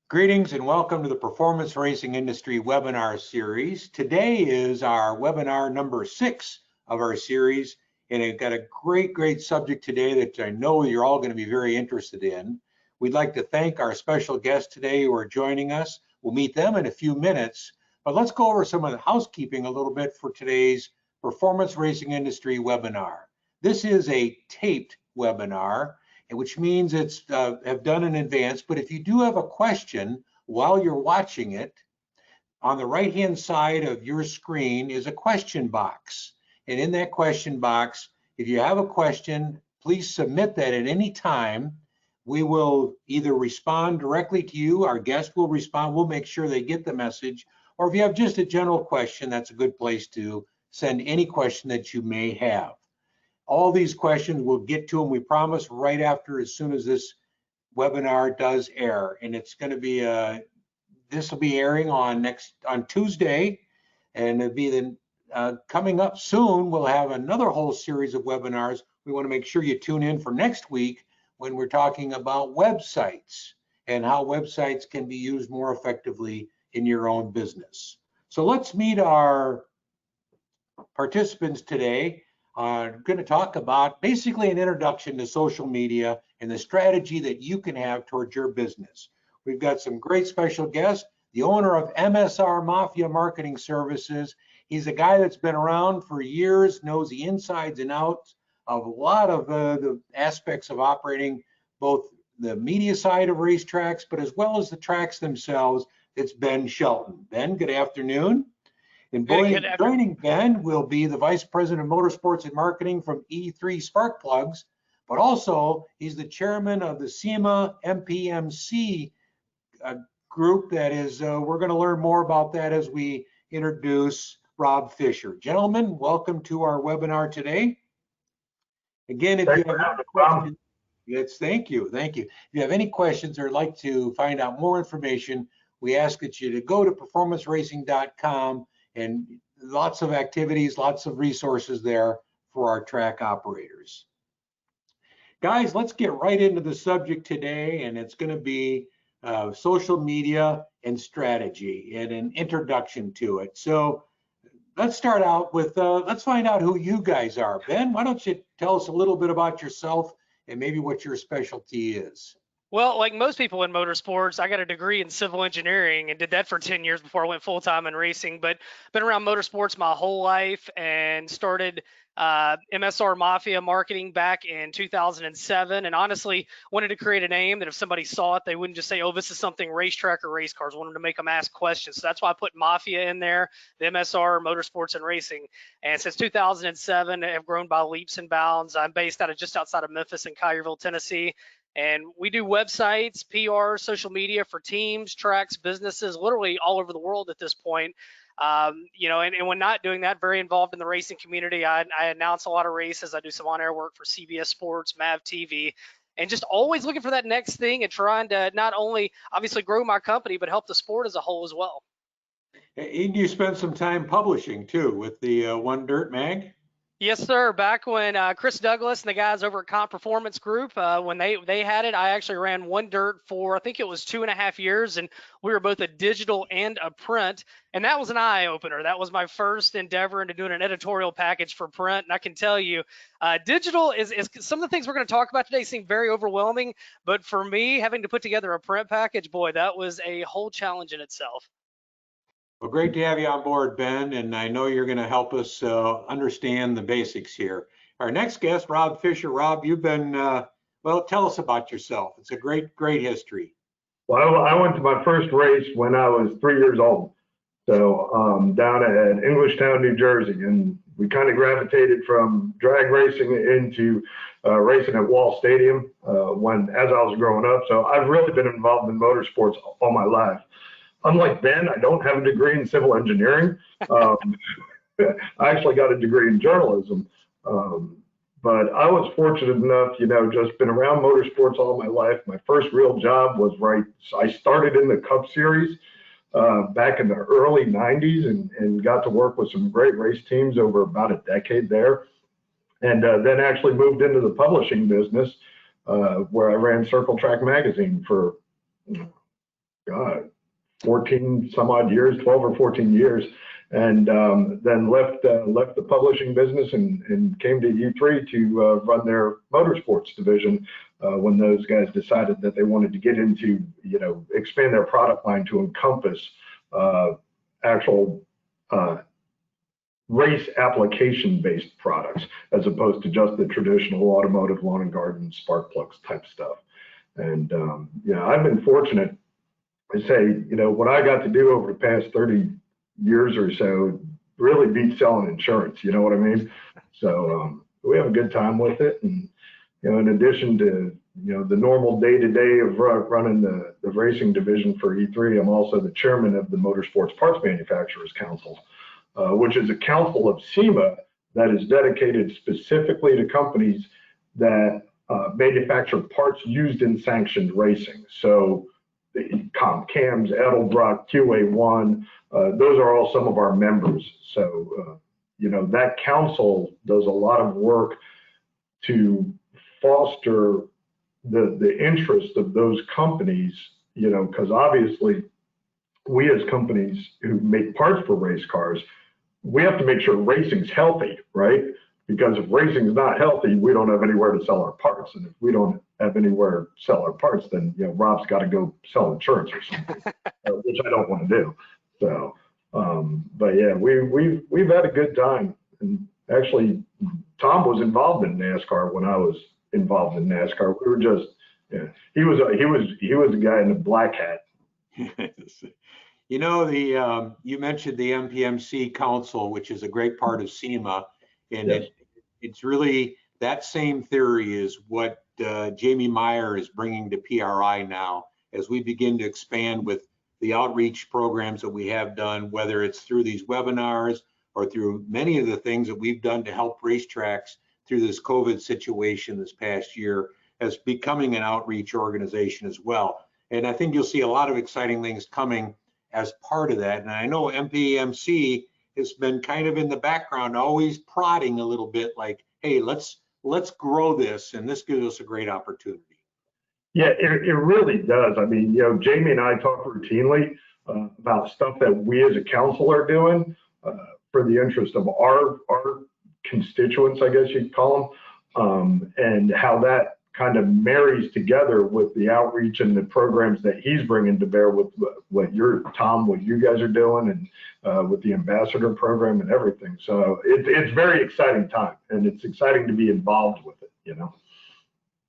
Greetings and welcome to the Performance Racing Industry webinar series. Today is our webinar number 6 of our series, and I've got a great subject today that I know you're all going to be very interested in. We'd like to thank our special guests today who are joining us. We'll meet them in a few minutes, but let's go over some of the housekeeping a little bit for today's Performance Racing Industry webinar. This is a taped webinar, which means it's have done in advance. But if you do have a question while you're watching it, on the right-hand side of your screen is a question box. And in that question box, if you have a question, please submit that at any time. We will either respond directly to you, our guest will respond, we'll make sure they get the message, or if you have just a general question, that's a good place to send any question that you may have. All these questions, we'll get to them, we promise, right after, as soon as this webinar does air. And it's going to be, this will be airing on Tuesday, and it'll be then coming up soon. We'll have another whole series of webinars. We want to make sure you tune in for next week when we're talking about websites and how websites can be used more effectively in your own business. So let's meet our participants today. I'm going to talk about basically an introduction to social media and the strategy that you can have towards your business. We've got some great special guests, the owner of MSR Mafia Marketing Services. He's a guy that's been around for years, knows the insides and outs of a lot of the aspects of operating both the media side of racetracks, but as well as the tracks themselves. It's Ben Shelton. Ben, good afternoon. And joining Ben will be the Vice President of Motorsports and Marketing from E3 Spark Plugs, but also he's the chairman of the SEMA MPMC group. That is, we're going to learn more about that as we introduce Rob Fisher. Gentlemen, welcome to our webinar today. Again, if you have any questions, yes, thank you. If you have any questions or would like to find out more information, we ask that you to go to performanceracing.com. And lots of activities, lots of resources there for our track operators. Guys, let's get right into the subject today, and it's going to be social media and strategy and an introduction to it. So let's start out with, let's find out who you guys are. Ben, why don't you tell us a little bit about yourself and maybe what your specialty is? Well, like most people in motorsports, I got a degree in civil engineering and did that for 10 years before I went full-time in racing, but been around motorsports my whole life and started MSR Mafia Marketing back in 2007, and honestly wanted to create a name that if somebody saw it, they wouldn't just say, oh, this is something racetrack or race cars. Wanted to make them ask questions. So that's why I put Mafia in there, the MSR, Motorsports and Racing. And since 2007, I've grown by leaps and bounds. I'm based out of just outside of Memphis in Collierville, Tennessee. And we do websites, PR, social media for teams, tracks, businesses, literally all over the world at this point. You know, and when not doing that, very involved in the racing community. I announce a lot of races. I do some on-air work for CBS Sports, MAV TV, and just always looking for that next thing and trying to not only obviously grow my company, but help the sport as a whole as well. And you spent some time publishing too with the One Dirt Mag? Yes, sir. Back when Chris Douglas and the guys over at Comp Performance Group, when they had it, I actually ran One Dirt for, I think it was 2.5 years, and we were both a digital and a print, and that was an eye-opener. That was my first endeavor into doing an editorial package for print, and I can tell you, digital is some of the things we're going to talk about today seem very overwhelming, but for me, having to put together a print package, boy, that was a whole challenge in itself. Well, great to have you on board, Ben, and I know you're going to help us understand the basics here. Our next guest, Rob Fisher. Rob, you've been, well, tell us about yourself. It's a great history. Well, I went to my first race when I was 3 years old, so down at Englishtown, New Jersey, and we kind of gravitated from drag racing into racing at Wall Stadium as I was growing up. So I've really been involved in motorsports all my life. Unlike Ben, I don't have a degree in civil engineering. I actually got a degree in journalism. But I was fortunate enough, you know, just been around motorsports all my life. My first real job was I started in the Cup Series back in the early 90s and got to work with some great race teams over about a decade there. And then actually moved into the publishing business where I ran Circle Track Magazine for God, 14 some odd years, 12 or 14 years, and then left the publishing business and came to E3 to run their motorsports division when those guys decided that they wanted to get into, expand their product line to encompass actual race application based products as opposed to just the traditional automotive lawn and garden spark plugs type stuff. And I've been fortunate. I say, what I got to do over the past 30 years or so really beats selling insurance. You know what I mean? So we have a good time with it. And, in addition to, the normal day-to-day of running the racing division for E3, I'm also the chairman of the Motorsports Parts Manufacturers Council, which is a council of SEMA that is dedicated specifically to companies that manufacture parts used in sanctioned racing. So the Cams, Edelbrock, QA1, those are all some of our members. So, that council does a lot of work to foster the interest of those companies, because obviously we as companies who make parts for race cars, we have to make sure racing's healthy, right? Because if racing's not healthy, we don't have anywhere to sell our parts. And if we don't have anywhere to sell our parts, then, Rob's got to go sell insurance or something, which I don't want to do. So, but yeah, we've had a good time. And actually, Tom was involved in NASCAR when I was involved in NASCAR. We were just, he was a guy in a black hat. You mentioned the MPMC Council, which is a great part of SEMA, and Yes. It's really that same theory is what Jamie Meyer is bringing to PRI now as we begin to expand with the outreach programs that we have done, whether it's through these webinars or through many of the things that we've done to help racetracks through this COVID situation this past year, as becoming an outreach organization as well. And I think you'll see a lot of exciting things coming as part of that. And I know MPMC has been kind of in the background, always prodding a little bit like, hey, let's grow this, and this gives us a great opportunity. Yeah, it really does. I mean, Jamie and I talk routinely about stuff that we as a council are doing for the interest of our constituents, I guess you'd call them, and how that kind of marries together with the outreach and the programs that he's bringing to bear with what you guys are doing, and with the ambassador program and everything. So it's very exciting time, and it's exciting to be involved with it,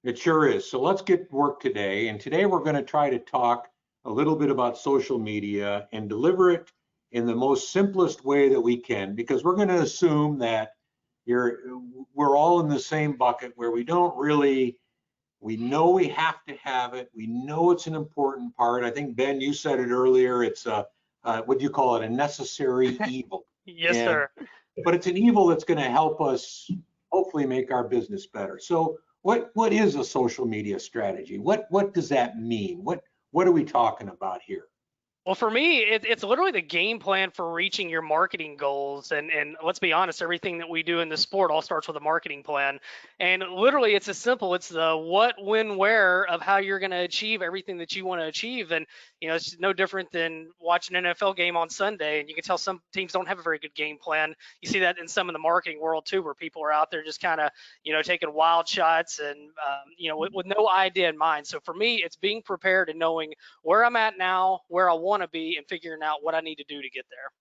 It sure is. So let's get work today. And today we're going to try to talk a little bit about social media and deliver it in the most simplest way that we can, because we're going to assume that we're all in the same bucket where we know we have to have it. We know it's an important part. I think, Ben, you said it earlier. It's what do you call it? A necessary evil. Yes, sir. But it's an evil that's going to help us hopefully make our business better. So what is a social media strategy? What does that mean? What are we talking about here? Well, for me, it's literally the game plan for reaching your marketing goals. And let's be honest, everything that we do in the sport all starts with a marketing plan. And literally, it's as simple. It's the what, when, where of how you're going to achieve everything that you want to achieve. And, it's no different than watching an NFL game on Sunday. And you can tell some teams don't have a very good game plan. You see that in some of the marketing world, too, where people are out there just kind of, taking wild shots and, with no idea in mind. So for me, it's being prepared and knowing where I'm at now, where I want to be, and figuring out what I need to do to get there.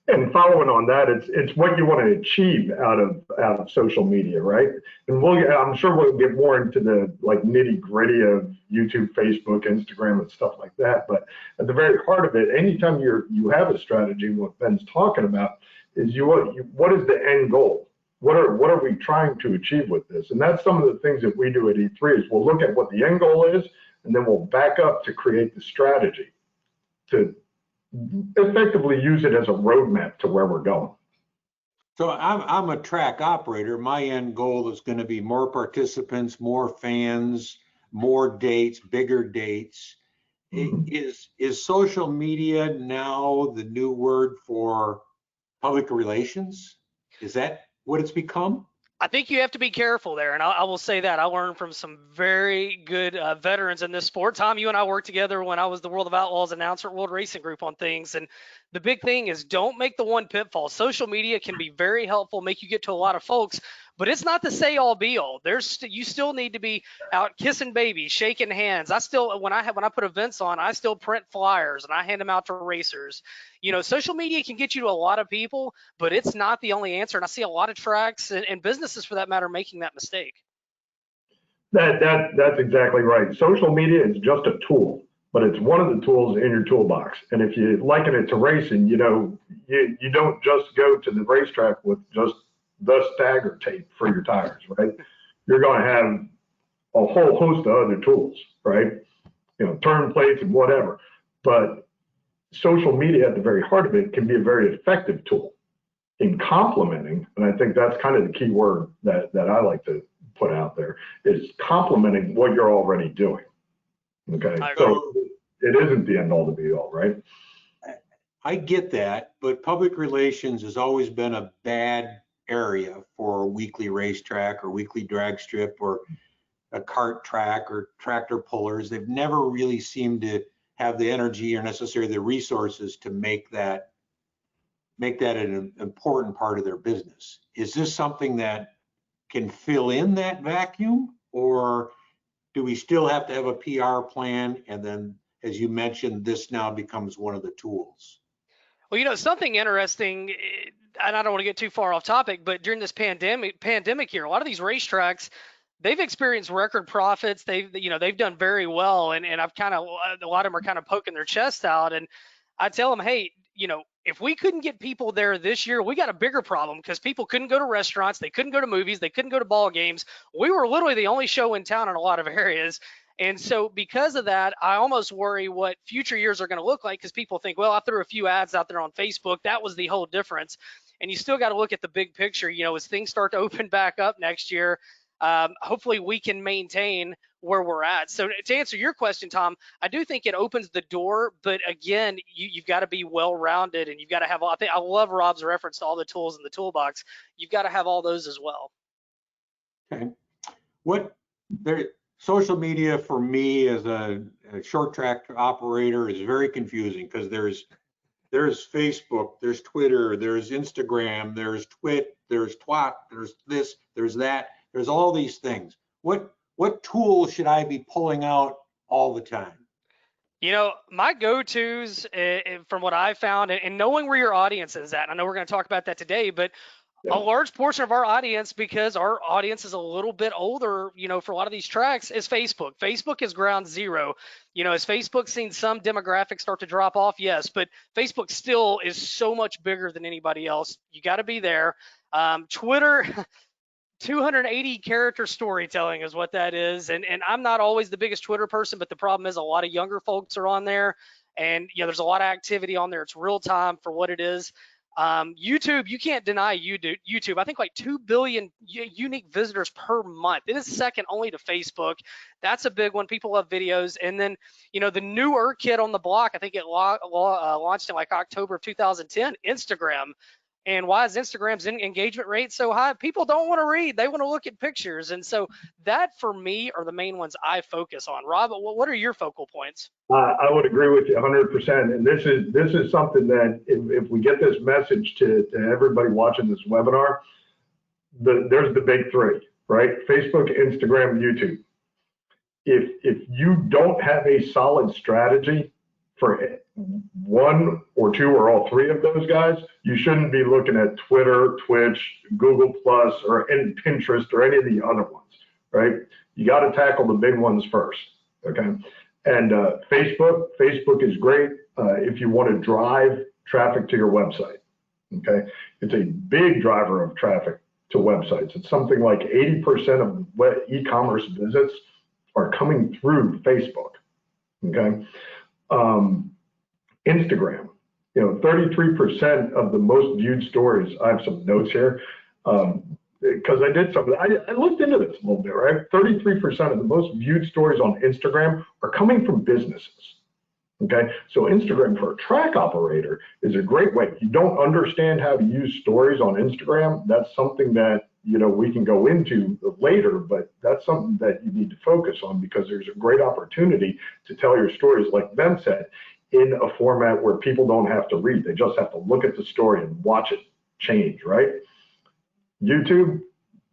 And following on that, it's what you want to achieve out of social media, right? And I'm sure we'll get more into the nitty gritty of YouTube, Facebook, Instagram, and stuff like that. But at the very heart of it, anytime you have a strategy, what Ben's talking about is what is the end goal? What are we trying to achieve with this? And that's some of the things that we do at E3 is we'll look at what the end goal is, and then we'll back up to create the strategy to effectively use it as a roadmap to where we're going. So I'm a track operator. My end goal is going to be more participants, more fans, more dates, bigger dates. Mm-hmm. Is social media now the new word for public relations? Is that what it's become? I think you have to be careful there, and I will say that I learned from some very good veterans in this sport. Tom, you and I worked together when I was the World of Outlaws announcer at World Racing Group on things, and the big thing is don't make the one pitfall. Social media can be very helpful, make you get to a lot of folks, but it's not the say all be all. You still need to be out kissing babies, shaking hands. I still when I put events on, I still print flyers and I hand them out to racers. Social media can get you to a lot of people, but it's not the only answer. And I see a lot of tracks and businesses for that matter making that mistake. That's exactly right. Social media is just a tool, but it's one of the tools in your toolbox. And if you liken it to racing, you don't just go to the racetrack with just the stagger tape for your tires, right? You're going to have a whole host of other tools, right? Turn plates and whatever. But social media at the very heart of it can be a very effective tool in complementing, and I think that's kind of the key word that I like to put out there, is complementing what you're already doing. Okay, so it isn't the end all to be all, right? I get that, but public relations has always been a bad area for a weekly racetrack or weekly drag strip or a kart track or tractor pullers. They've never really seemed to have the energy or necessarily the resources to make that an important part of their business. Is this something that can fill in that vacuum, or do we still have to have a PR plan? And then, as you mentioned, this now becomes one of the tools. Well, something interesting, and I don't want to get too far off topic, but during this pandemic year, a lot of these racetracks, they've experienced record profits. They've done very well, and I've a lot of them are kind of poking their chest out, and I tell them, hey, if we couldn't get people there this year, we got a bigger problem because people couldn't go to restaurants, they couldn't go to movies, they couldn't go to ball games. We were literally the only show in town in a lot of areas. And so because of that, I almost worry what future years are going to look like, because people think, well, I threw a few ads out there on Facebook. That was the whole difference. And you still got to look at the big picture. As things start to open back up next year, hopefully we can maintain where we're at. So to answer your question, Tom, I do think it opens the door, but again, you've got to be well-rounded, and you've got to have I love Rob's reference to all the tools in the toolbox. You've got to have all those as well. Okay. Social media for me as a short track operator is very confusing, because there's Facebook, there's Twitter, there's Instagram, there's Twit, there's Twat, there's this, there's that, there's all these things. What tool should I be pulling out all the time? My go-tos from what I found, and knowing where your audience is at, I know we're going to talk about that today, but a large portion of our audience, because our audience is a little bit older, for a lot of these tracks, is Facebook. Facebook is ground zero. Has Facebook seen some demographics start to drop off? Yes, but Facebook still is so much bigger than anybody else. You got to be there. Twitter, 280 character storytelling is what that is. And I'm not always the biggest Twitter person, but the problem is a lot of younger folks are on there, and there's a lot of activity on there. It's real time for what it is. YouTube, you can't deny YouTube. I think like 2 billion unique visitors per month. It is second only to Facebook. That's a big one. People love videos. And then, the newer kid on the block, I think it launched in like October of 2010, Instagram. And why is Instagram's engagement rate so high? People don't want to read. They want to look at pictures. And so that, for me, are the main ones I focus on. Rob, what are your focal points? I would agree with you 100%. And this is something that if we get this message to everybody watching this webinar, there's the big three, right? Facebook, Instagram, YouTube. If you don't have a solid strategy for one or two or all three of those guys, you shouldn't be looking at Twitter, Twitch, Google Plus, or Pinterest or any of the other ones, right? You got to tackle the big ones first, okay? And Facebook is great if you want to drive traffic to your website, okay? It's a big driver of traffic to websites. It's something like 80% of e-commerce visits are coming through Facebook, okay? Instagram, 33% of the most viewed stories, I have some notes here, because I did something, I looked into this a little bit, right? 33% of the most viewed stories on Instagram are coming from businesses, okay? So Instagram for a track operator is a great way. If you don't understand how to use stories on Instagram, that's something that we can go into later, but that's something that you need to focus on, because there's a great opportunity to tell your stories, like Ben said, in a format where people don't have to read. They just have to look at the story and watch it change, right? YouTube,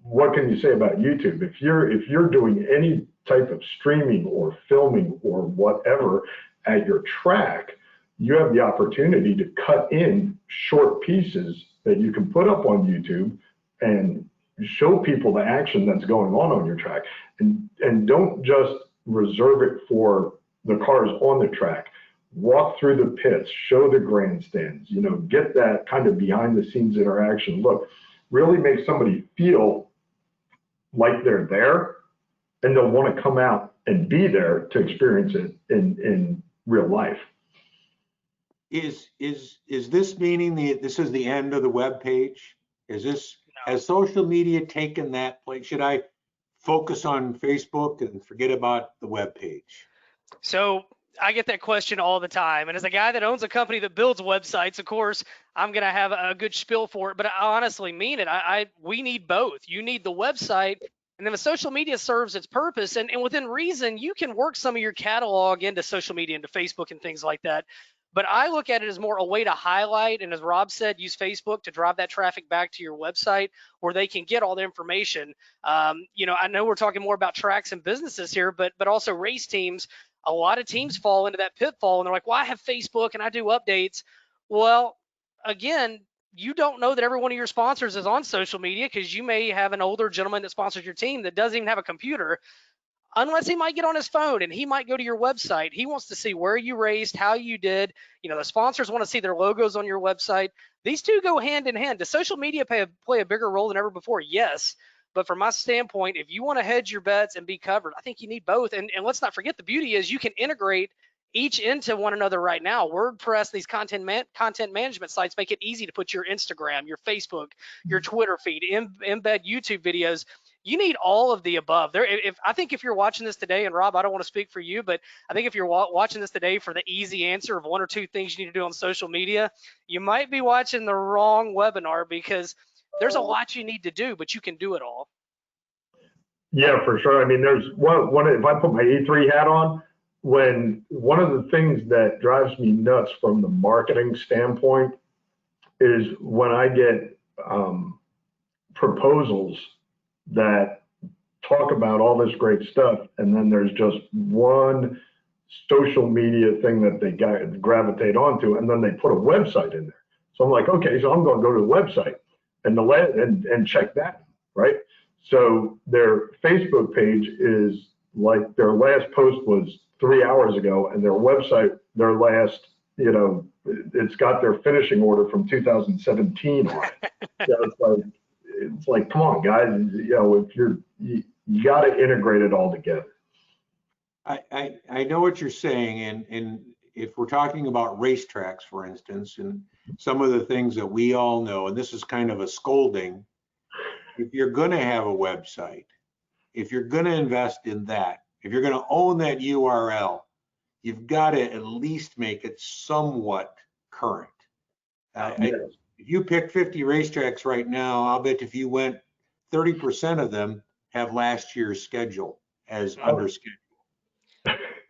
what can you say about YouTube? If you're doing any type of streaming or filming or whatever at your track, you have the opportunity to cut in short pieces that you can put up on YouTube and show people the action that's going on your track. And don't just reserve it for the cars on the track. Walk through the pits, show the grandstands, get that kind of behind the scenes interaction. Look, really make somebody feel like they're there, and they'll want to come out and be there to experience it in real life. Is this meaning this is the end of the web page? Has social media taken that place? Should I focus on Facebook and forget about the web page? So I get that question all the time. And as a guy that owns a company that builds websites, of course, I'm going to have a good spiel for it. But I honestly mean it. We need both. You need the website, and then the social media serves its purpose. And within reason, you can work some of your catalog into social media, into Facebook and things like that. But I look at it as more a way to highlight, and as Rob said, use Facebook to drive that traffic back to your website where they can get all the information. I know we're talking more about tracks and businesses here, but also race teams. A lot of teams fall into that pitfall, and they're like, well, I have Facebook and I do updates. Well, again, you don't know that every one of your sponsors is on social media, because you may have an older gentleman that sponsors your team that doesn't even have a computer, unless he might get on his phone and he might go to your website. He wants to see where you raced, how you did. The sponsors want to see their logos on your website. These two go hand in hand. Does social media play a bigger role than ever before? Yes. But from my standpoint, if you want to hedge your bets and be covered, I think you need both. And let's not forget, the beauty is you can integrate each into one another right now. WordPress, these content management sites make it easy to put your Instagram, your Facebook, your Twitter feed, embed YouTube videos. You need all of the above. I think if you're watching this today, and Rob, I don't want to speak for you, but I think if you're watching this today for the easy answer of one or two things you need to do on social media, you might be watching the wrong webinar, because there's a lot you need to do, but you can do it all. Yeah, for sure. I mean, there's one, if I put my E3 hat on, one of the things that drives me nuts from the marketing standpoint is when I get proposals that talk about all this great stuff, and then there's just one social media thing that they gravitate onto, and then they put a website in there. So I'm like, okay, so I'm going to go to the website and check that, right? So their Facebook page is like, their last post was 3 hours ago, and their website, their last, it's got their finishing order from 2017 on it. It's like, come on, guys, if you got to integrate it all together. I know what you're saying, and if we're talking about racetracks, for instance, and some of the things that we all know, and this is kind of a scolding, if you're going to have a website, if you're going to invest in that, if you're going to own that URL, you've got to at least make it somewhat current. If you pick 50 racetracks right now, I'll bet if you went, 30% of them have last year's schedule as under schedule.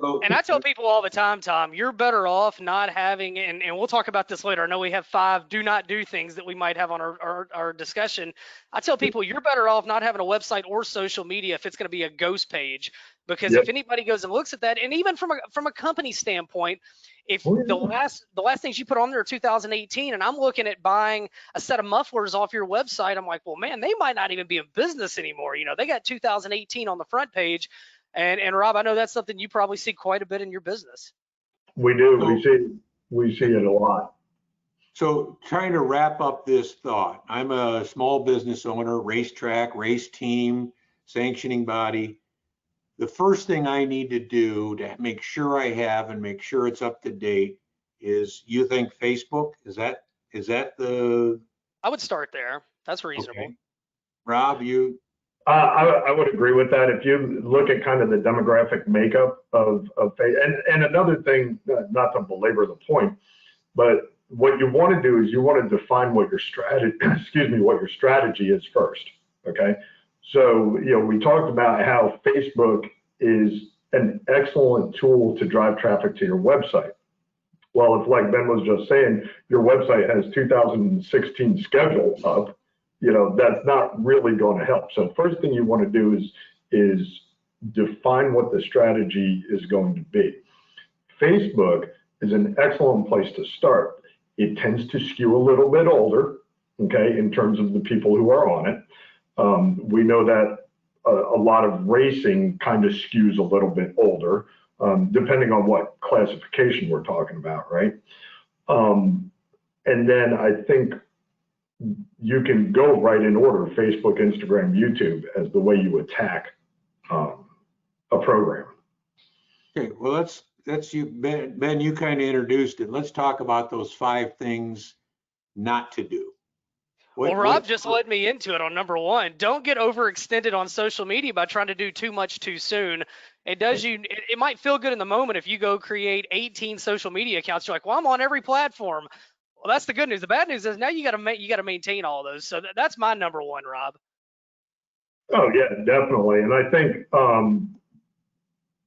So, and I tell people all the time, Tom, you're better off not having, and we'll talk about this later. I know we have 5 do not do things that we might have on our discussion. I tell people you're better off not having a website or social media if it's going to be a ghost page, because if anybody goes and looks at that, and even from a company standpoint, if the last things you put on there are 2018, and I'm looking at buying a set of mufflers off your website, I'm like, well, man, they might not even be in business anymore. They got 2018 on the front page. And Rob, I know that's something you probably see quite a bit in your business. We do. We see it a lot. So trying to wrap up this thought, I'm a small business owner, racetrack, race team, sanctioning body. The first thing I need to do to make sure I have and make sure it's up to date is, you think Facebook? Is that the? I would start there. That's reasonable. Okay. Rob, you? I would agree with that. If you look at kind of the demographic makeup of and another thing, not to belabor the point, but what you want to do is you want to define what your strategy, what your strategy is first, Okay. So, we talked about how Facebook is an excellent tool to drive traffic to your website. Well, if, like Ben was just saying, your website has 2016 schedule up, that's not really going to help. So first thing you want to do is define what the strategy is going to be. Facebook is an excellent place to start. It tends to skew a little bit older, okay, in terms of the people who are on it. We know that a lot of racing kind of skews a little bit older, depending on what classification we're talking about, right? And then I think you can go right in order: Facebook, Instagram, YouTube as the way you attack a program. Okay, well, that's you, Ben, you kind of introduced it. Let's talk about those 5 things not to do. Well, Rob just led me into it on number 1. Don't get overextended on social media by trying to do too much too soon. It might feel good in the moment if you go create 18 social media accounts. You're like, well, I'm on every platform. Well, that's the good news. The bad news is now you got to maintain all those. So that's my number 1, Rob. Oh yeah, definitely. And I think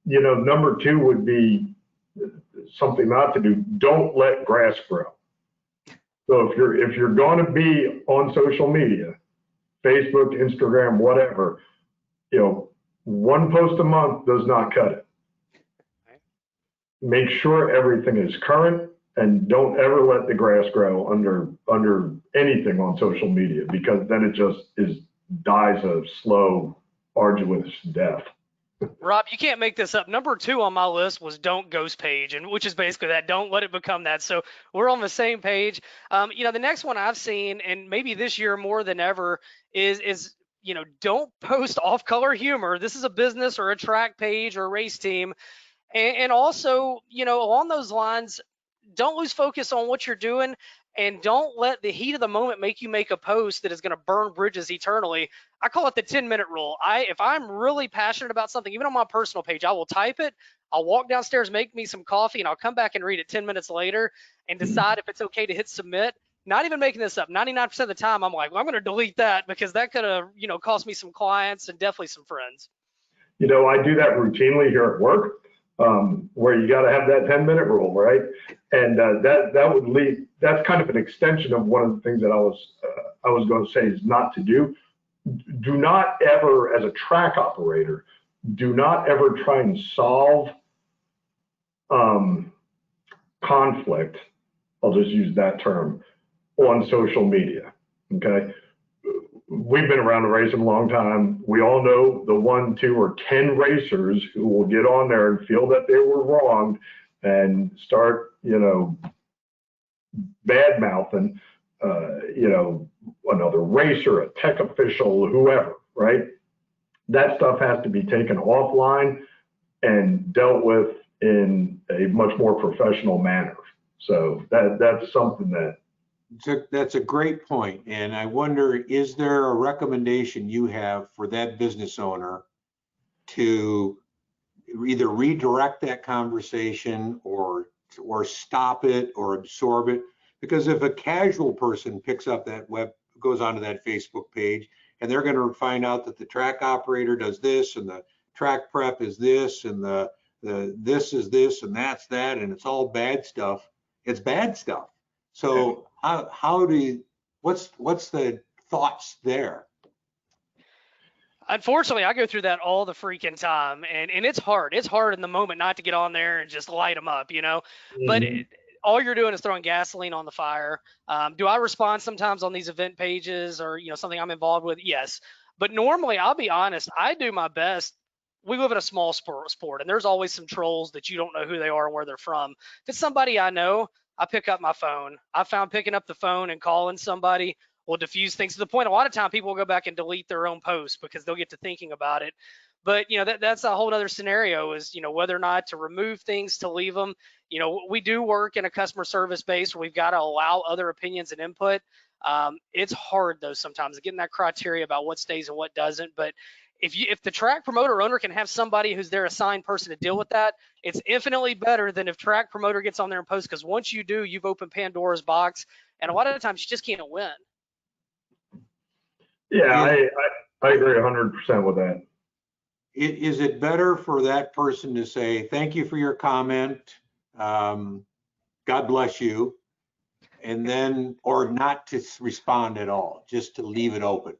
number 2 would be something not to do. Don't let grass grow. So if you're going to be on social media, Facebook, Instagram, whatever, one post a month does not cut it. Make sure everything is current, and don't ever let the grass grow under anything on social media, because then it just dies a slow, arduous death. Rob, you can't make this up. Number 2 on my list was don't ghost page, and which is basically that. Don't let it become that. So we're on the same page. The next one I've seen, and maybe this year more than ever, is don't post off-color humor. This is a business or a track page or a race team, and also along those lines, don't lose focus on what you're doing. And don't let the heat of the moment make you make a post that is going to burn bridges eternally. I call it the 10-minute rule. If I'm really passionate about something, even on my personal page, I will type it. I'll walk downstairs, make me some coffee, and I'll come back and read it 10 minutes later and decide if it's okay to hit submit. Not even making this up. 99% of the time, I'm like, well, I'm going to delete that because that could have, cost me some clients and definitely some friends. I do that routinely here at work. Where you got to have that 10-minute rule, right? And that would lead. That's kind of an extension of one of the things that I was going to say is not to do. Do not ever, as a track operator, do not ever try and solve conflict. I'll just use that term on social media. Okay. We've been around the racing a long time. We all know the 1, 2, or 10 racers who will get on there and feel that they were wronged and start, bad mouthing, another racer, a tech official, whoever, right? That stuff has to be taken offline and dealt with in a much more professional manner. So that's something that's a great point. And I wonder, is there a recommendation you have for that business owner to either redirect that conversation or stop it or absorb it? Because if a casual person picks up that goes onto that Facebook page, and they're going to find out that the track operator does this, and the track prep is this, and the this is this, and that's that, and it's all bad stuff. It's bad stuff. So what's the thoughts there? Unfortunately, I go through that all the freaking time, and it's hard. It's hard in the moment not to get on there and just light them up, But all you're doing is throwing gasoline on the fire. Do I respond sometimes on these event pages or something I'm involved with? Yes, but normally, I'll be honest, I do my best. We live in a small sport, and there's always some trolls that you don't know who they are and where they're from. If it's somebody I know, I pick up my phone. I found picking up the phone and calling somebody will diffuse things to the point a lot of time people will go back and delete their own posts because they'll get to thinking about it. But that's a whole other scenario is whether or not to remove things, to leave them. We do work in a customer service base where we've got to allow other opinions and input. It's hard though sometimes getting that criteria about what stays and what doesn't. But if the track promoter owner can have somebody who's their assigned person to deal with that, it's infinitely better than if track promoter gets on there and posts, because once you do, you've opened Pandora's box, and a lot of the times you just can't win. Yeah, I agree 100% with that. Is it better for that person to say, thank you for your comment, God bless you, and then, or not to respond at all, just to leave it open?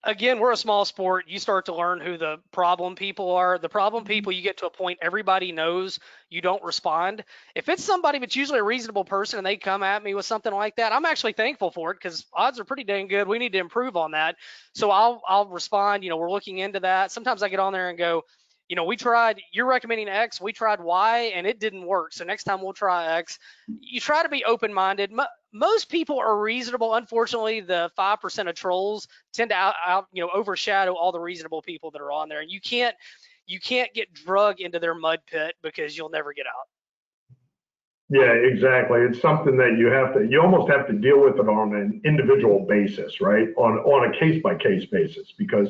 Again, we're a small sport. You start to learn who the problem people are. The problem people, you get to a point everybody knows, you don't respond. If it's somebody that's usually a reasonable person and they come at me with something like that, I'm actually thankful for it because odds are pretty dang good. We need to improve on that. So I'll respond, we're looking into that. Sometimes I get on there and go, we tried, you're recommending X, we tried Y, and it didn't work. So next time we'll try X. You try to be open-minded. Most people are reasonable. Unfortunately, the 5% of trolls tend to overshadow all the reasonable people that are on there. And you can't get drug into their mud pit because you'll never get out. Yeah, exactly. It's something that you almost have to deal with it on an individual basis, right? On a case by case basis, because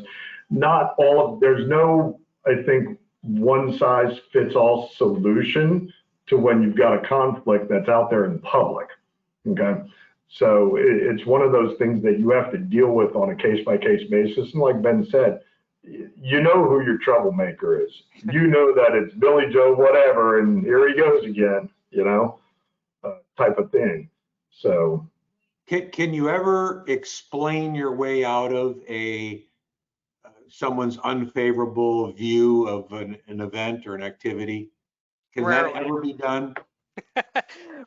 there's no, I think, one size fits all solution to when you've got a conflict that's out there in public. Okay. So it's one of those things that you have to deal with on a case by case basis. And like Ben said, you know who your troublemaker is. You know that it's Billy Joe, whatever, and here he goes again, type of thing. So. Can you ever explain your way out of someone's unfavorable view of an event or an activity? Can Rarely. that ever be done?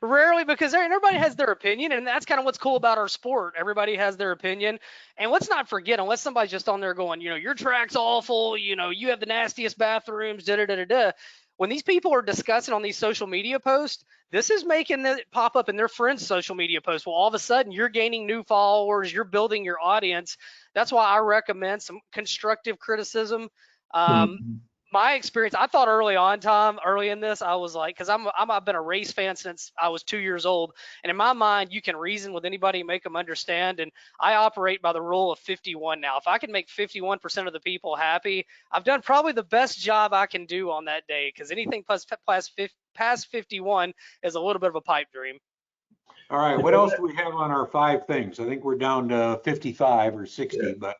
Rarely, because everybody has their opinion, and that's kind of what's cool about our sport. Everybody has their opinion, and let's not forget, unless somebody's just on there going, your track's awful, you have the nastiest bathrooms, da da da da da. When these people are discussing on these social media posts, this is making it pop up in their friends' social media posts. Well, all of a sudden, you're gaining new followers, you're building your audience. That's why I recommend some constructive criticism. My experience, I thought early on, Tom, early in this, I was like, because I've been a race fan since I was 2 years old, and in my mind, you can reason with anybody and make them understand. And I operate by the rule of 51 now. If I can make 51% of the people happy, I've done probably the best job I can do on that day. Because anything past 51 is a little bit of a pipe dream. All right, what else do we have on our 5 things? I think we're down to 55 or 60, but.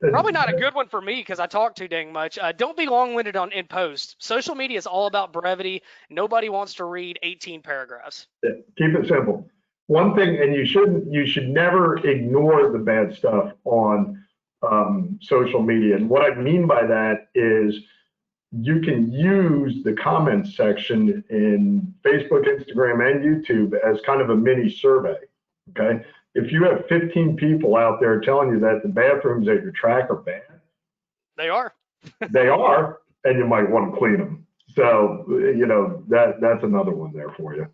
Probably not a good one for me because I talk too dang much. Don't be long-winded in post. Social media is all about brevity. Nobody wants to read 18 paragraphs. Yeah, keep it simple. One thing, and you should never ignore the bad stuff on social media. And what I mean by that is you can use the comments section in Facebook, Instagram, and YouTube as kind of a mini survey, okay? If you have 15 people out there telling you that the bathrooms at your track are bad, they are. They are, and you might want to clean them. So, that's another one there for you.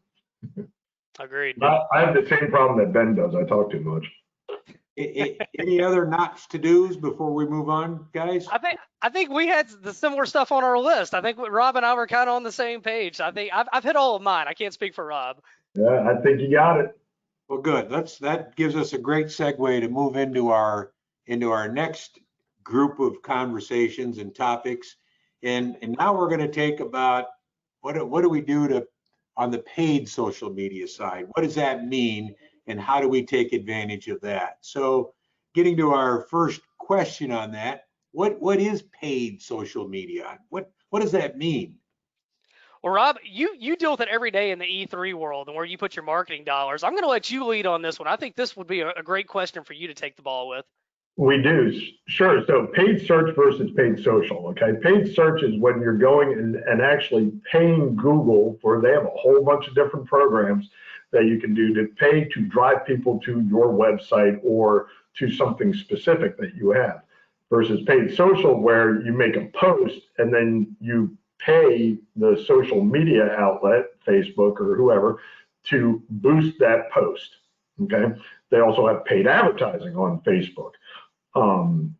Agreed. I have the same problem that Ben does. I talk too much. Any other nots to do's before we move on, guys? I think we had the similar stuff on our list. I think Rob and I were kind of on the same page. I think I've hit all of mine. I can't speak for Rob. Yeah, I think you got it. Well, good. That gives us a great segue to move into our next group of conversations and topics. And now we're going to take about what do we do on the paid social media side? What does that mean, and how do we take advantage of that? So, getting to our first question on that, what is paid social media? What does that mean? Well, Rob, you deal with it every day in the E3 world and where you put your marketing dollars. I'm going to let you lead on this one. I think this would be a great question for you to take the ball with. We do, sure. So paid search versus paid social, okay? Paid search is when you're going and actually paying Google they have a whole bunch of different programs that you can do to pay to drive people to your website or to something specific that you have, versus paid social where you make a post and then you pay the social media outlet, Facebook or whoever, to boost that post, okay? They also have paid advertising on Facebook.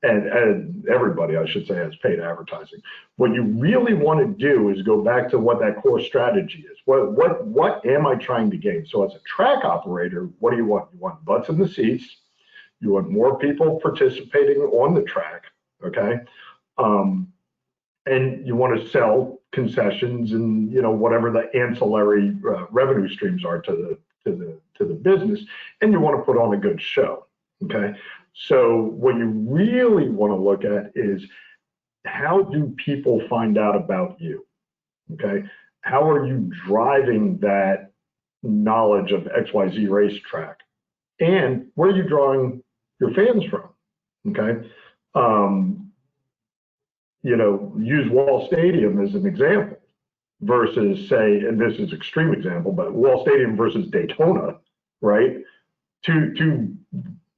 And everybody, I should say, has paid advertising. What you really want to do is go back to what that core strategy is. What am I trying to gain? So as a track operator, what do you want? You want butts in the seats. You want more people participating on the track, okay? And you want to sell concessions and whatever the ancillary revenue streams are to the business, and you want to put on a good show, okay? So what you really want to look at is, how do people find out about you? Okay. How are you driving that knowledge of XYZ racetrack? And where are you drawing your fans from? Okay. Use Wall Stadium as an example versus, say, and this is extreme example, but Wall Stadium versus Daytona, right? They're two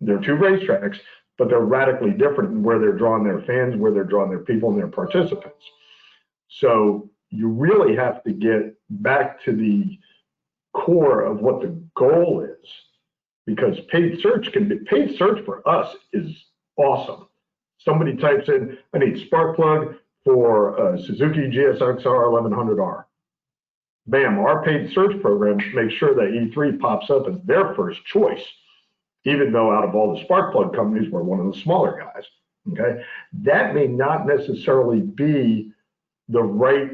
racetracks, but they're radically different in where they're drawing their fans, where they're drawing their people and their participants. So you really have to get back to the core of what the goal is, because paid search for us is awesome. Somebody types in, I need spark plug for a Suzuki GSXR 1100R. Bam, our paid search program makes sure that E3 pops up as their first choice, even though out of all the spark plug companies, we're one of the smaller guys. Okay, that may not necessarily be the right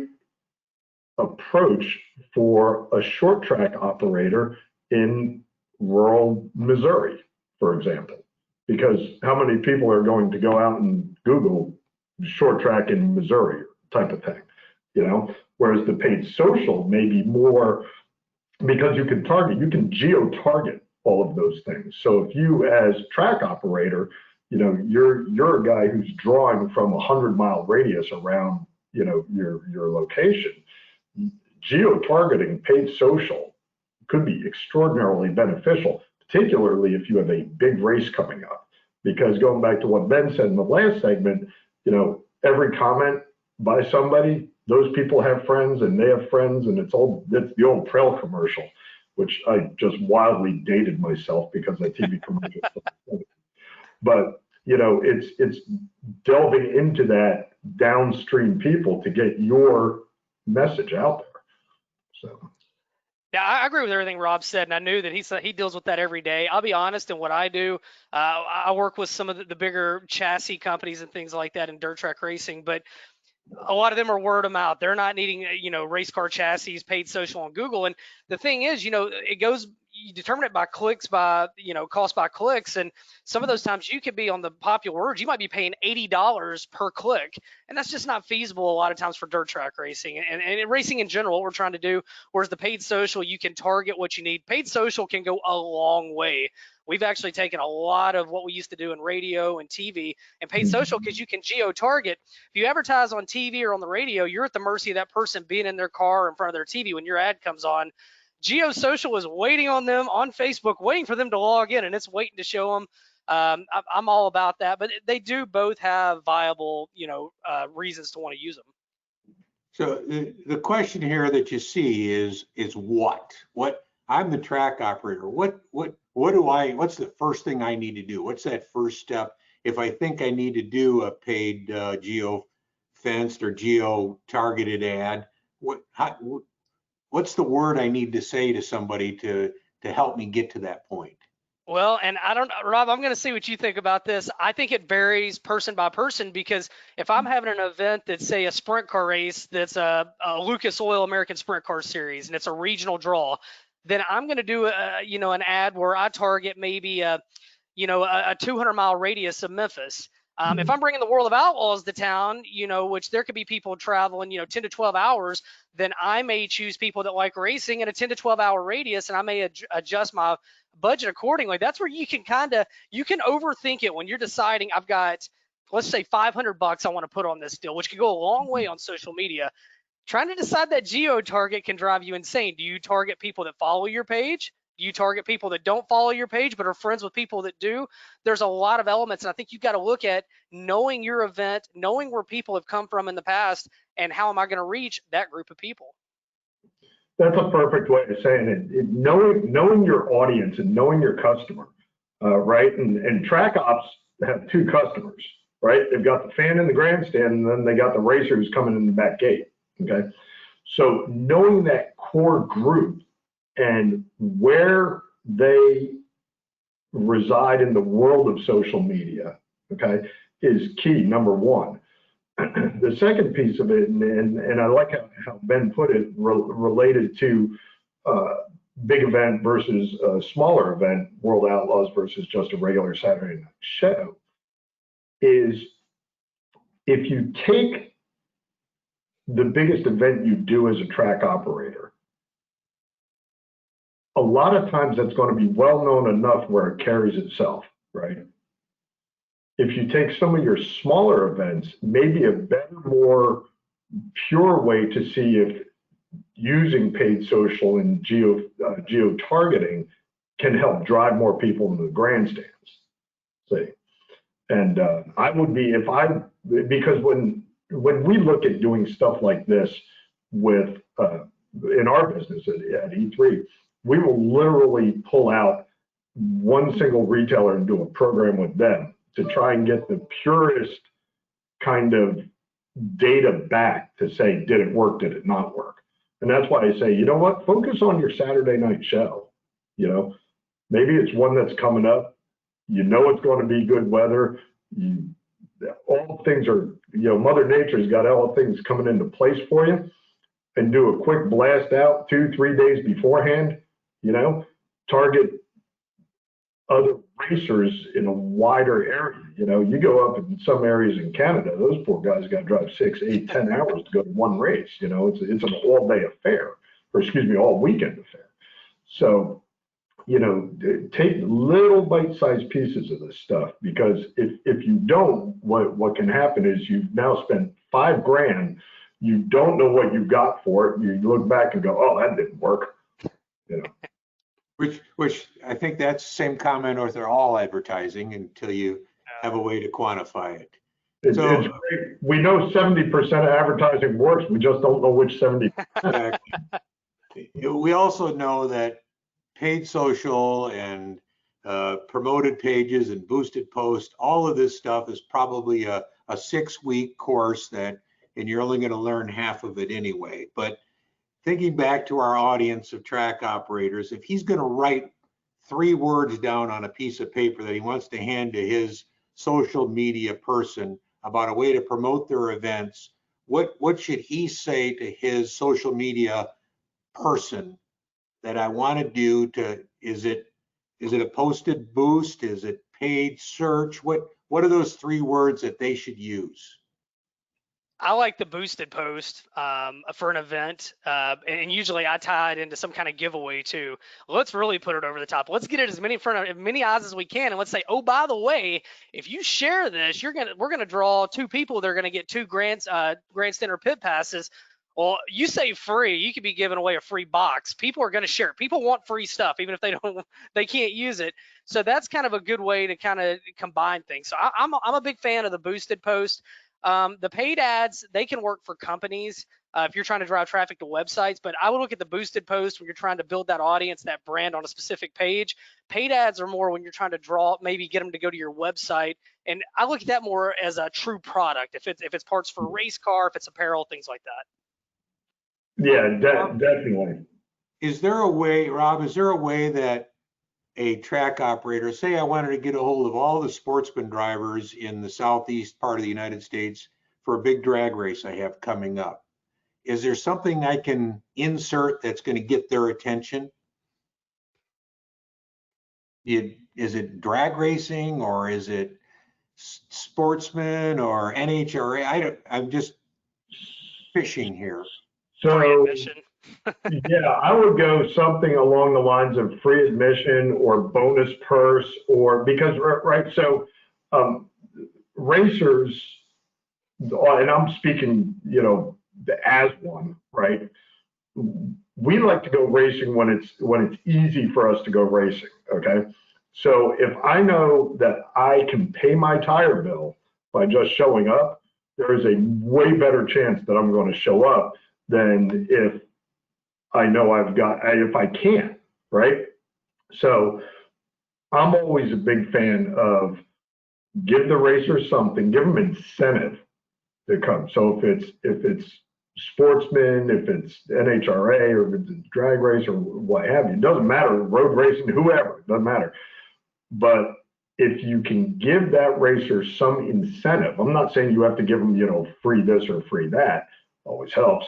approach for a short track operator in rural Missouri, for example, because how many people are going to go out and Google short track in Missouri type of thing, whereas the paid social may be more, because you can geo-target all of those things. So if you as track operator, you're a guy who's drawing from 100-mile radius around, your location, geo-targeting paid social could be extraordinarily beneficial, particularly if you have a big race coming up. Because going back to what Ben said in the last segment, every comment by somebody, those people have friends and they have friends, and it's the old trail commercial, which I just wildly dated myself because that TV commercial. But it's delving into that downstream people to get your message out there. So. Yeah, I agree with everything Rob said, and I knew that he deals with that every day. I'll be honest, in what I do, I work with some of the bigger chassis companies and things like that in dirt track racing, but a lot of them are word of mouth. They're not needing, race car chassis, paid social on Google. And the thing is, you determine it by clicks, by, cost by clicks. And some of those times you could be on the popular words, you might be paying $80 per click. And that's just not feasible a lot of times for dirt track racing and racing in general, what we're trying to do. Whereas the paid social, you can target what you need. Paid social can go a long way. We've actually taken a lot of what we used to do in radio and TV and paid social, because you can geo-target. If you advertise on TV or on the radio, you're at the mercy of that person being in their car in front of their TV when your ad comes on. Geo-social is waiting on them on Facebook, waiting for them to log in, and it's waiting to show them. I'm all about that, but they do both have viable, reasons to want to use them. So the question here that you see is what I'm the track operator. What's the first thing I need to do? What's that first step? If I think I need to do a paid geo-fenced or geo-targeted ad, what's the word I need to say to somebody to help me get to that point? Well, and Rob, I'm going to see what you think about this. I think it varies person by person, because if I'm having an event that's, say, a sprint car race, that's a Lucas Oil American Sprint Car Series, and it's a regional draw, then I'm going to do an ad where I target maybe a 200-mile radius of Memphis. If I'm bringing the World of Outlaws to town, which there could be people traveling, 10 to 12 hours, then I may choose people that like racing in a 10 to 12 hour radius, and I may adjust my budget accordingly. That's where you can overthink it when you're deciding, I've got, let's say, $500 I want to put on this deal, which could go a long way on social media. Trying to decide that geo target can drive you insane. Do you target people that follow your page? Do you target people that don't follow your page but are friends with people that do? There's a lot of elements, and I think you've got to look at knowing your event, knowing where people have come from in the past, and how am I going to reach that group of people? That's a perfect way of saying it. Knowing your audience and knowing your customer, right? And track ops have two customers, right? They've got the fan in the grandstand, and then they got the racer who's coming in the back gate, okay? So knowing that core group and where they reside in the world of social media, okay, is key, number one. The second piece of it, and I like how Ben put it, related to big event versus a smaller event, World Outlaws versus just a regular Saturday night show, is if you take the biggest event you do as a track operator, a lot of times that's going to be well known enough where it carries itself, right? If you take some of your smaller events, maybe a better, more pure way to see if using paid social and geo targeting can help drive more people into the grandstands. See, and I would be because when we look at doing stuff like this with in our business at E3, we will literally pull out one single retailer and do a program with them to try and get the purest kind of data back to say, did it work, did it not work? And that's why I say, you know what, focus on your Saturday night show. You know, maybe it's one that's coming up. You know it's going to be good weather. All things are, Mother Nature's got all things coming into place for you. And do a quick blast out 2-3 days beforehand, target other racers in a wider area. You go up in some areas in Canada, those poor guys got to drive 6, 8, 10 hours to go to one race. It's an all-day affair, or excuse me, all-weekend affair. So, take little bite-sized pieces of this stuff, because if you don't, what can happen is you've now spent $5,000. You don't know what you got for it. You look back and go, oh, that didn't work. Which I think that's the same comment with all advertising until you have a way to quantify it. It's great. We know 70% of advertising works. We just don't know which 70%. We also know that paid social and promoted pages and boosted posts, all of this stuff is probably a 6-week course and you're only going to learn half of it anyway. But thinking back to our audience of track operators, if he's going to write 3 words down on a piece of paper that he wants to hand to his social media person about a way to promote their events, what should he say to his social media person that I want to do is it a posted boost? Is it paid search? What are those 3 words that they should use? I like the boosted post for an event, and usually I tie it into some kind of giveaway too. Let's really put it over the top. Let's get it as many in front of many eyes as we can, and let's say, oh, by the way, if you share this, we're gonna draw 2 people. They're gonna get 2 grandstand or pit passes. Well, you say free, you could be giving away a free box. People are gonna share it. People want free stuff, even if they can't use it. So that's kind of a good way to kind of combine things. So I'm a big fan of the boosted post. The paid ads, they can work for companies if you're trying to drive traffic to websites, but I would look at the boosted post when you're trying to build that audience, that brand on a specific page. Paid ads are more when you're trying to maybe get them to go to your website. And I look at that more as a true product. If it's parts for a race car, if it's apparel, things like that. Yeah, definitely. Is there a way, Rob, that a track operator, say I wanted to get a hold of all the sportsman drivers in the southeast part of the United States for a big drag race I have coming up, is there something I can insert that's going to get their attention? Is it drag racing, or is it sportsman or NHRA? I'm just fishing here. So, Free admission. yeah, I would go something along the lines of free admission or bonus purse, or because, right, so racers, and I'm speaking, as one, right? We like to go racing when it's easy for us to go racing, okay? So if I know that I can pay my tire bill by just showing up, there is a way better chance that I'm going to show up than if I know if I can't, right? So I'm always a big fan of give the racers something, give them incentive to come. So if it's sportsmen, if it's NHRA, or if it's a drag race or what have you, it doesn't matter, road racing, whoever, it doesn't matter. But if you can give that racer some incentive, I'm not saying you have to give them, free this or free that, always helps.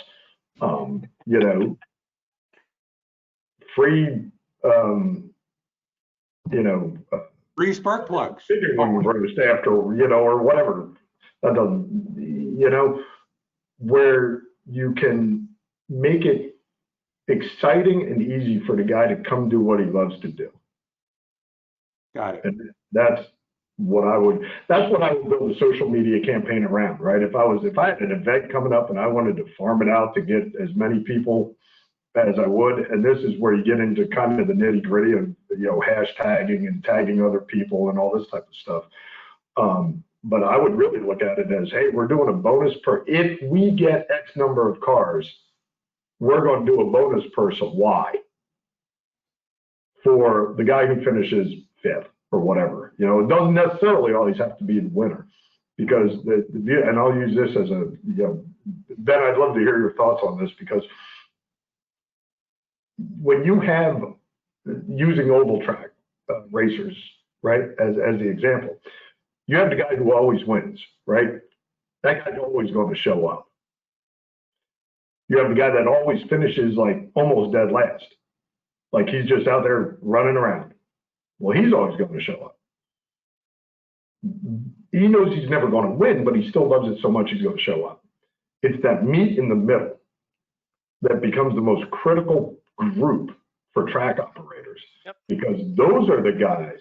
free, you know, Free spark plugs. roast after, you know, or whatever. That doesn't, you know, where you can make it exciting and easy for the guy to come do what he loves to do. Got it. And that's what I would build a social media campaign around, right? If I had an event coming up and I wanted to farm it out to get as many people as I would, and this is where you get into kind of the nitty gritty of, you know, hashtagging and tagging other people and all this type of stuff. But I would really look at it as, hey, we're doing a bonus if we get X number of cars, we're going to do a bonus purse of Y for the guy who finishes 5th or whatever. You know, it doesn't necessarily always have to be the winner, because and I'll use this as a, you know, Ben, I'd love to hear your thoughts on this, because when you have, using oval track racers, right, as the example, you have the guy who always wins, right? That guy's always going to show up. You have the guy that always finishes like almost dead last, like he's just out there running around. Well, he's always going to show up. He knows he's never going to win, but he still loves it so much he's going to show up. It's that meet in the middle that becomes the most critical group for track operators. Yep. Because those are the guys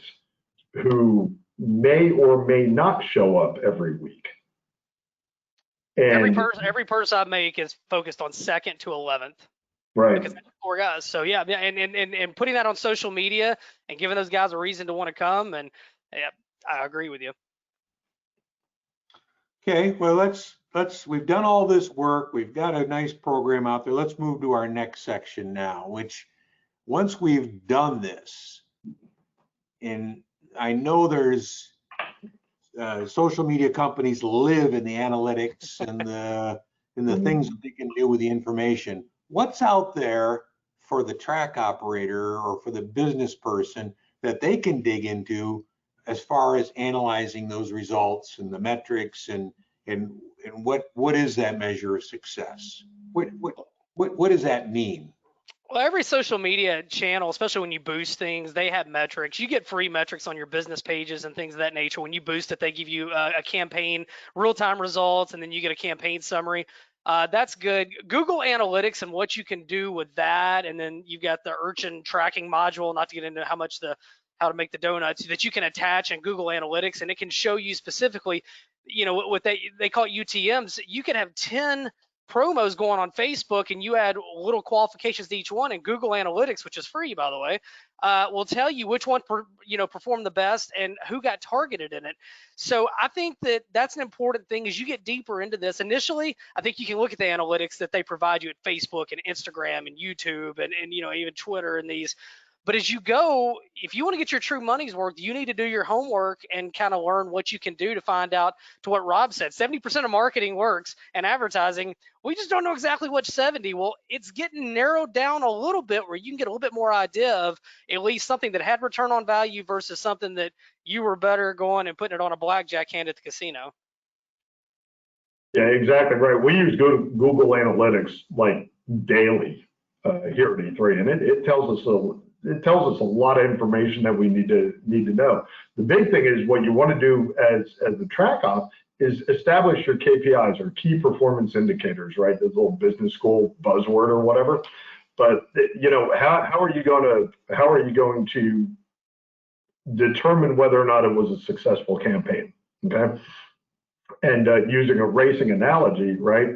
who may or may not show up every week. And every purse I make is focused on 2nd to 11th. right. Because that's 4 guys. So yeah, and putting that on social media and giving those guys a reason to want to come, and yeah, I agree with you. Okay, well, we've done all this work. We've got a nice program out there. Let's move to our next section now, which once we've done this, and I know there's social media companies live in the analytics and the things that they can do with the information. What's out there for the track operator or for the business person that they can dig into as far as analyzing those results and the metrics and what is that measure of success? What does that mean? Well, every social media channel, especially when you boost things, they have metrics. You get free metrics on your business pages and things of that nature. When you boost it, they give you a campaign, real-time results, and then you get a campaign summary. That's good. Google Analytics and what you can do with that, and then you've got the Urchin tracking module, not to get into how to make the donuts, that you can attach in Google Analytics, and it can show you specifically, you know, what they call it UTMs. You could have 10 promos going on Facebook, and you add little qualifications to each one, and Google Analytics, which is free, by the way, will tell you which one performed the best and who got targeted in it. So I think that that's an important thing as you get deeper into this. Initially, I think you can look at the analytics that they provide you at Facebook and Instagram and YouTube and you know, even Twitter and these. But as you go, if you want to get your true money's worth, you need to do your homework and kind of learn what you can do to find out, to what Rob said, 70% of marketing works and advertising. We just don't know exactly which 70. Well, it's getting narrowed down a little bit where you can get a little bit more idea of at least something that had return on value versus something that you were better going and putting it on a blackjack hand at the casino. Yeah, exactly right. We use Google Analytics like daily here at E3, and it tells us a lot of information that we need to know. The big thing is what you want to do as the track op is establish your KPIs or key performance indicators, right? This little business school buzzword or whatever. But you know, how are you going to determine whether or not it was a successful campaign? Okay, and using a racing analogy, right?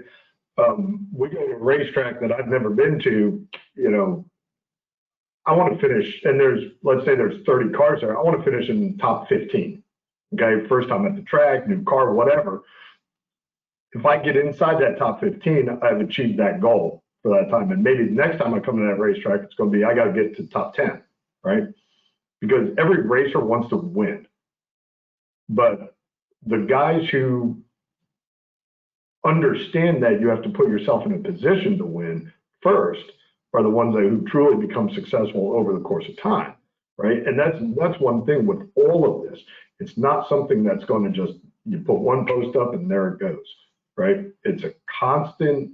We go to a racetrack that I've never been to, you know. I want to finish, and let's say there's 30 cars there. I want to finish in top 15. Okay, first time at the track, new car, whatever. If I get inside that top 15, I've achieved that goal for that time. And maybe the next time I come to that racetrack, it's going to be, I got to get to top 10, right? Because every racer wants to win. But the guys who understand that you have to put yourself in a position to win first are the ones who truly become successful over the course of time, right? And that's one thing with all of this. It's not something that's going to just, you put one post up and there it goes, right? It's a constant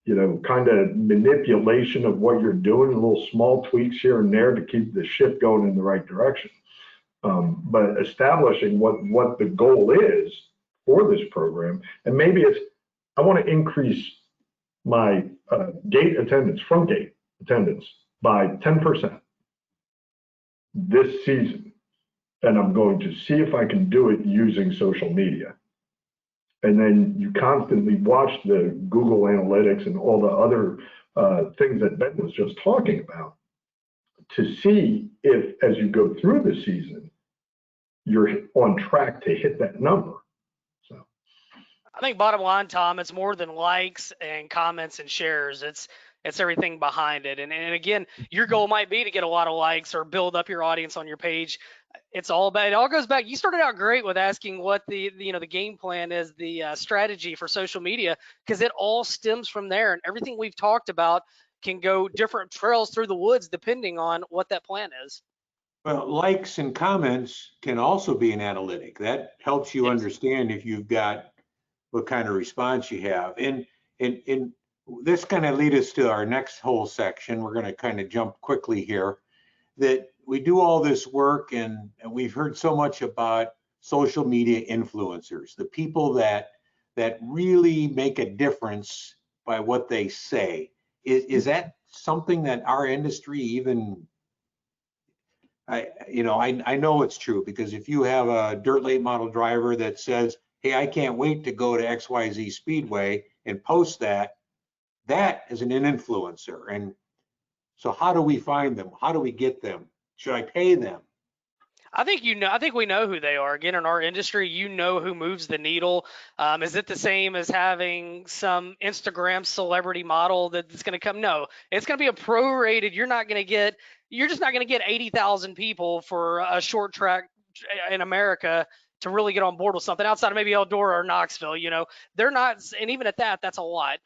kind of manipulation of what you're doing, little small tweaks here and there to keep the ship going in the right direction. But establishing what the goal is for this program, and maybe it's, I want to increase my gate attendance, front gate attendance by 10% this season. And I'm going to see if I can do it using social media. And then you constantly watch the Google Analytics and all the other things that Ben was just talking about to see if, as you go through the season, you're on track to hit that number. So I think bottom line, Tom, it's more than likes and comments and shares. It's everything behind it. And again, your goal might be to get a lot of likes or build up your audience on your page. It all goes back. You started out great with asking what the game plan is, the strategy for social media, because it all stems from there. And everything we've talked about can go different trails through the woods depending on what that plan is. Well, likes and comments can also be an analytic. That helps you understand if you've got what kind of response you have. And this kind of leads us to our next whole section. We're going to kind of jump quickly here. That we do all this work, and we've heard so much about social media influencers, the people that really make a difference by what they say. Is that something that our industry even, I know it's true, because if you have a dirt late model driver that says, hey, I can't wait to go to XYZ Speedway and post that is an influencer. And so how do we find them? How do we get them? Should I pay them? I think we know who they are. Again, in our industry, who moves the needle. Is it the same as having some Instagram celebrity model that's going to come? No, it's going to be a prorated. You're just not going to get 80,000 people for a short track in America to really get on board with something outside of maybe Eldora or Knoxville. They're not, and even at that, that's a lot.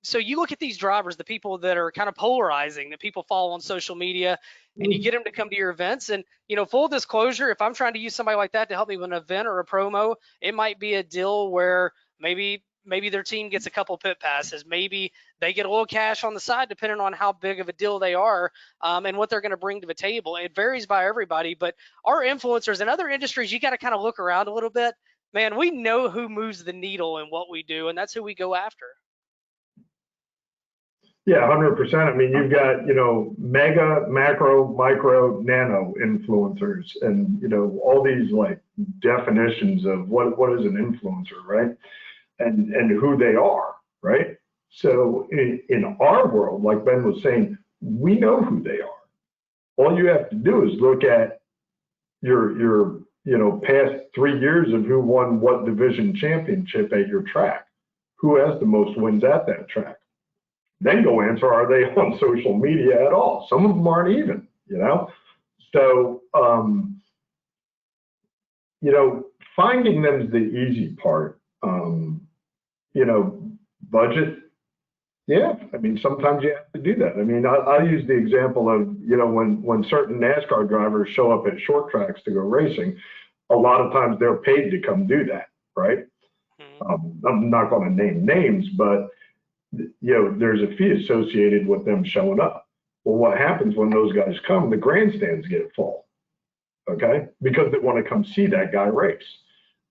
So you look at these drivers, the people that are kind of polarizing, that people follow on social media, and you get them to come to your events. And full disclosure, if I'm trying to use somebody like that to help me with an event or a promo, it might be a deal where maybe their team gets a couple pit passes, maybe they get a little cash on the side, depending on how big of a deal they are, and what they're going to bring to the table. It varies by everybody, but our influencers in other industries, you got to kind of look around a little bit. Man, we know who moves the needle in what we do, and that's who we go after. Yeah, 100%. I mean, you've got, mega, macro, micro, nano influencers, and, all these like definitions of what is an influencer, right? And who they are, right? So in our world, like Ben was saying, we know who they are. All you have to do is look at your past 3 years of who won what division championship at your track, who has the most wins at that track. Then go answer, are they on social media at all? Some of them aren't even, So, finding them is the easy part. Budget. Yeah, I mean, sometimes you have to do that. I mean, I'll use the example of, when certain NASCAR drivers show up at short tracks to go racing, a lot of times they're paid to come do that, right? I'm not going to name names, but there's a fee associated with them showing up. Well, what happens when those guys come? The grandstands get full, okay? Because they want to come see that guy race.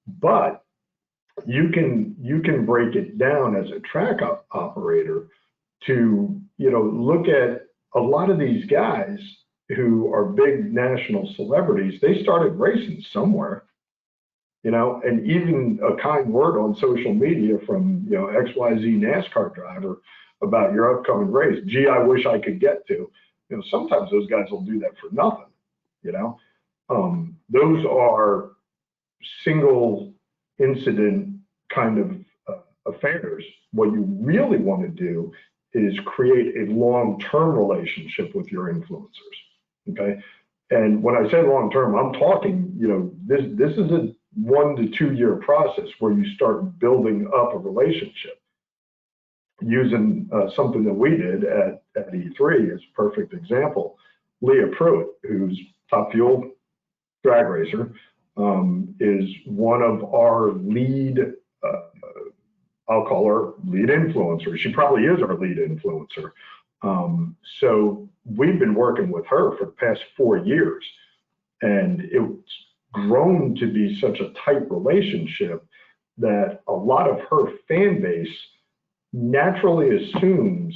But you can break it down as a track operator to, look at a lot of these guys who are big national celebrities. They started racing somewhere. And even a kind word on social media from, XYZ NASCAR driver about your upcoming race. Gee, I wish I could get to. Sometimes those guys will do that for nothing, Those are single incident kind of affairs. What you really want to do is create a long-term relationship with your influencers, okay? And when I say long-term, I'm talking, this is a 1 to 2 year process where you start building up a relationship. Using something that we did at E3 as a perfect example, Leah Pruitt, who's Top Fuel drag racer, is one of our lead I'll call her lead influencer. She probably is our lead influencer. So we've been working with her for the past 4 years, and it's grown to be such a tight relationship that a lot of her fan base naturally assumes,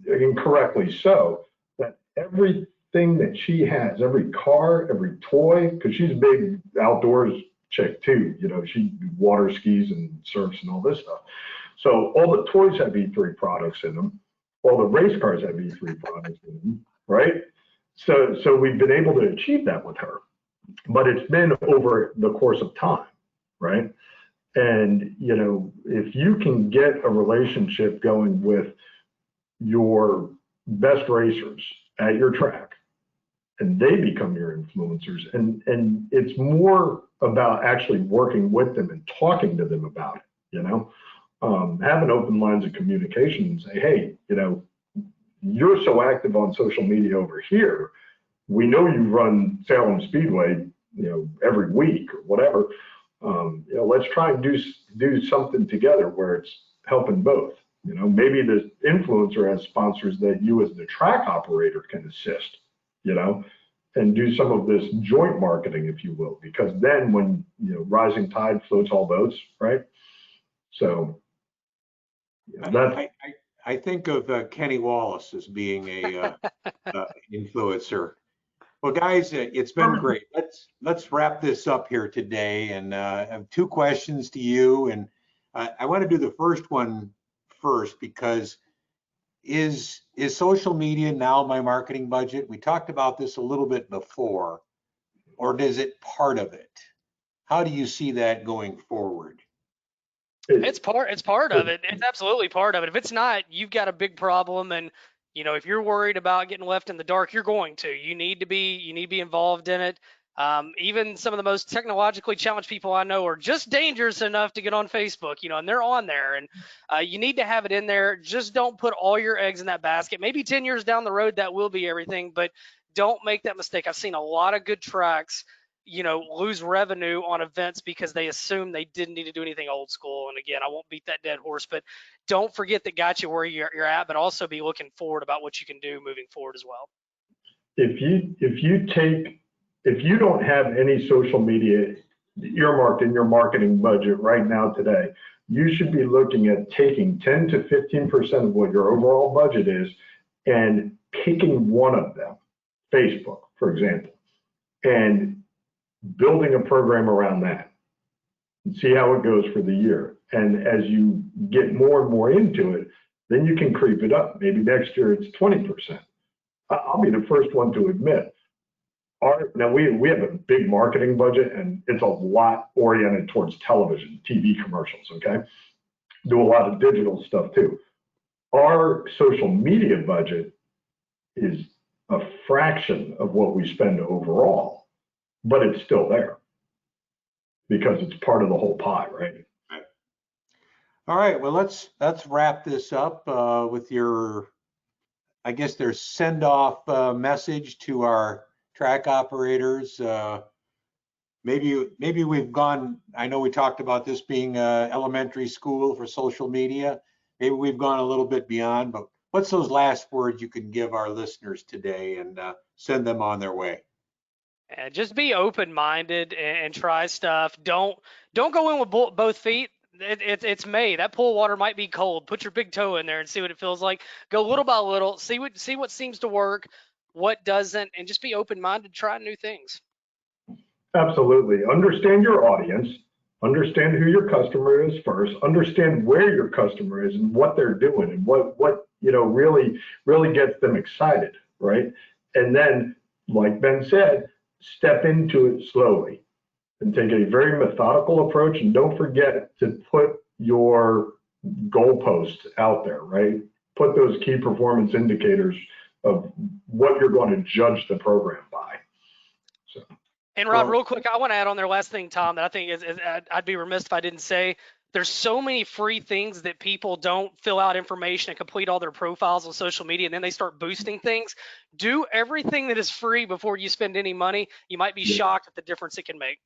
incorrectly so, that everything that she has, every car, every toy, because she's a big outdoors chick too, you know, she water skis and surfs and all this stuff. So all the toys have E3 products in them. All the race cars have E3 products in them, right? So we've been able to achieve that with her, but it's been over the course of time, right? And, you know, if you can get a relationship going with your best racers at your track and they become your influencers, and it's more about actually working with them and talking to them about it, you know, having open lines of communication and say, hey, you know, you're so active on social media over here. We know you run Salem Speedway, you know, every week or whatever. You know, let's try and do something together where it's helping both. You know, maybe the influencer has sponsors that you as the track operator can assist, you know, and do some of this joint marketing, if you will, because then when, you know, rising tide floats all boats, right? So that I think of Kenny Wallace as being a influencer. Well, guys, it's been great. Let's wrap this up here today, and I have 2 questions to you. And I want to do the first one first because is social media now my marketing budget? We talked about this a little bit before, or is it part of it? How do you see that going forward? It's part of it. It's absolutely part of it. If it's not, you've got a big problem. And you know, if you're worried about getting left in the dark, you're going to. You need to be involved in it. Even some of the most technologically challenged people I know are just dangerous enough to get on Facebook, you know, and they're on there. And you need to have it in there. Just don't put all your eggs in that basket. Maybe 10 years down the road that will be everything, but don't make that mistake. I've seen a lot of good tracks, you know, lose revenue on events because they assume they didn't need to do anything old school. And again, I won't beat that dead horse, but don't forget that got you where you're at, but also be looking forward about what you can do moving forward as well. if you don't have any social media earmarked in your marketing budget right now today, you should be looking at taking 10 to 15% of what your overall budget is and picking one of them, Facebook, for example, and building a program around that and see how it goes for the year. And as you get more and more into it, then you can creep it up. Maybe next year it's 20%. I'll be the first one to admit, now we have a big marketing budget and it's a lot oriented towards television, TV commercials, okay? Do a lot of digital stuff too. Our social media budget is a fraction of what we spend overall, but it's still there because it's part of the whole pie, right? All right, well, let's wrap this up with your, I guess, their send-off message to our track operators. Maybe we've gone, I know we talked about this being elementary school for social media. Maybe we've gone a little bit beyond, but what's those last words you can give our listeners today and send them on their way? And just be open-minded and try stuff. Don't go in with both feet. It's May. That pool water might be cold. Put your big toe in there and see what it feels like. Go little by little. See what seems to work, what doesn't, and just be open-minded. Try new things. Absolutely. Understand your audience. Understand who your customer is first. Understand where your customer is and what they're doing and what you know really gets them excited, right? And then, like Ben said, step into it slowly and take a very methodical approach. And don't forget to put your goalposts out there, right? Put those key performance indicators of what you're going to judge the program by. So. And Rod, real quick, I want to add on their last thing, Tom, that I think is I'd be remiss if I didn't say. There's so many free things that people don't fill out information and complete all their profiles on social media, and then they start boosting things. Do everything that is free before you spend any money. You might be shocked at the difference it can make.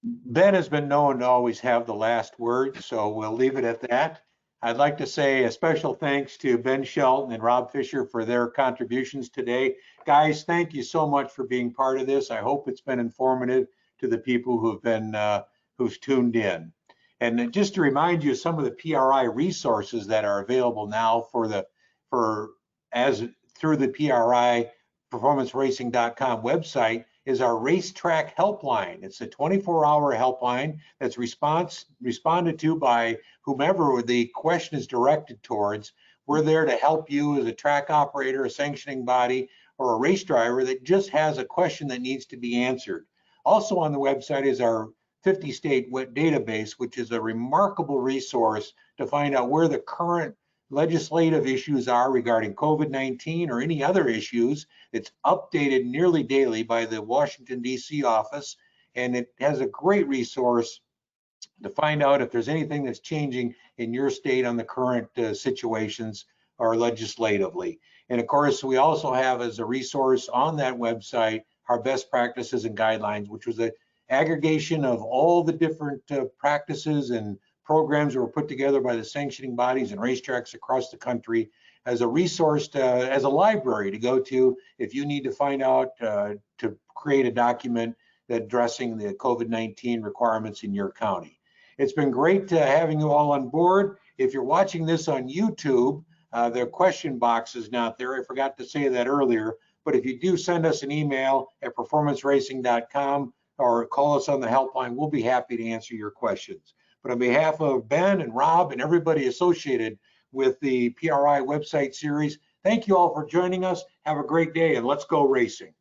Ben has been known to always have the last word, so we'll leave it at that. I'd like to say a special thanks to Ben Shelton and Rob Fisher for their contributions today. Guys, thank you so much for being part of this. I hope it's been informative to the people who've been who've tuned in. And just to remind you, some of the PRI resources that are available now through the PRI performanceracing.com website is our Racetrack Helpline. It's a 24-hour helpline that's responded to by whomever the question is directed towards. We're there to help you as a track operator, a sanctioning body, or a race driver that just has a question that needs to be answered. Also on the website is our 50-state database, which is a remarkable resource to find out where the current legislative issues are regarding COVID-19 or any other issues. It's updated nearly daily by the Washington, D.C. office, and it has a great resource to find out if there's anything that's changing in your state on the current situations or legislatively. And of course, we also have as a resource on that website our best practices and guidelines, which was an aggregation of all the different practices and programs that were put together by the sanctioning bodies and racetracks across the country as a resource, as a library to go to if you need to find out to create a document addressing the COVID-19 requirements in your county. It's been great having you all on board. If you're watching this on YouTube, the question box is not there. I forgot to say that earlier, but if you do send us an email at performanceracing.com or call us on the helpline, we'll be happy to answer your questions. But on behalf of Ben and Rob and everybody associated with the PRI website series, thank you all for joining us. Have a great day and let's go racing.